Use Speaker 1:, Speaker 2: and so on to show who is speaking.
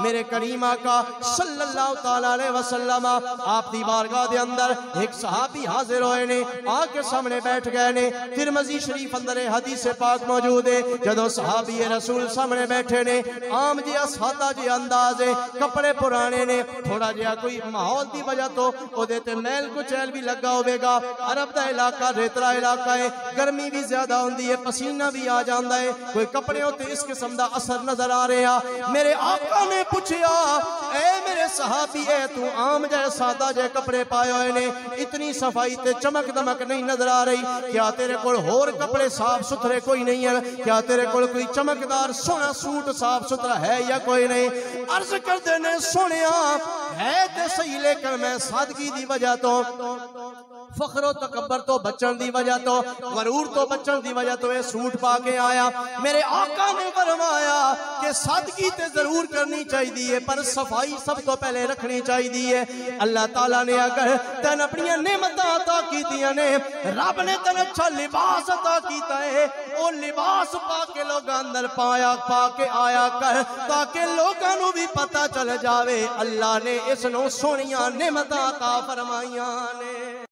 Speaker 1: میرے کریم آقا صلی اللہ تعالیٰ علیہ وسلم آپ دی بارگاہ دے اندر ایک صحابی حاضر ہوئے نے آکے سامنے بیٹھ گئے نے ترمذی شریف اندر حدیث پاک موجود ہے جدو صحابی رسول سامنے بیٹھے نے عام جیا سادہ جیا انداز ہے کپڑے پرانے نے تھوڑا جیا کوئی ماحول دی وجہ تو او دیتے میل کو چیل بھی لگا ہوئے گا عرب دا علاقہ ریترا علاقہ ہے گرمی بھی زیادہ ہوندی ہے پسینہ بھی آ جاندہ ہے کوئی کپڑے ہوتے اس قسم دا اثر نظر آ رہے ہیں میرے آقا نے پوچھیا اے میرے صحابی ہے تو عام جائے سادہ جائے کپڑے پائے ہوئے نے اتنی صفائی تے چمک دمک نہیں نظر آ رہی کیا تیرے کول ہور کپڑے صاف ستھرے کوئی نہیں ہے کیا تیرے کول کوئی چمکدار سونا سوٹ صاف ستھرا ہے یا کوئی نہیں عرض کر دینے سونیا ہے تے صحیح لیکن میں سادگی دی وجہ تو فخر و تکبر تو بچن دی وجہ تو غرور تو بچن دی وجہ تو اے سوٹ پا کے آیا میرے آقا نے فرمایا کہ سادگی تے ضرور کرنی چاہیے پر صفائی سب تو پہلے رکھنی چاہیے اللہ تعالیٰ نے اگر تین اپنی نعمتاں عطا کی دیا نے رب نے تین اچھا لباس عطا کیتا ہے وہ لباس پا کے لوگاں اندر پا کے آیا کر تاکہ لوگاں نو بھی پتہ چل جاوے اللہ نے اس نو سونیاں نعمتاں عطا فرمائیاں نے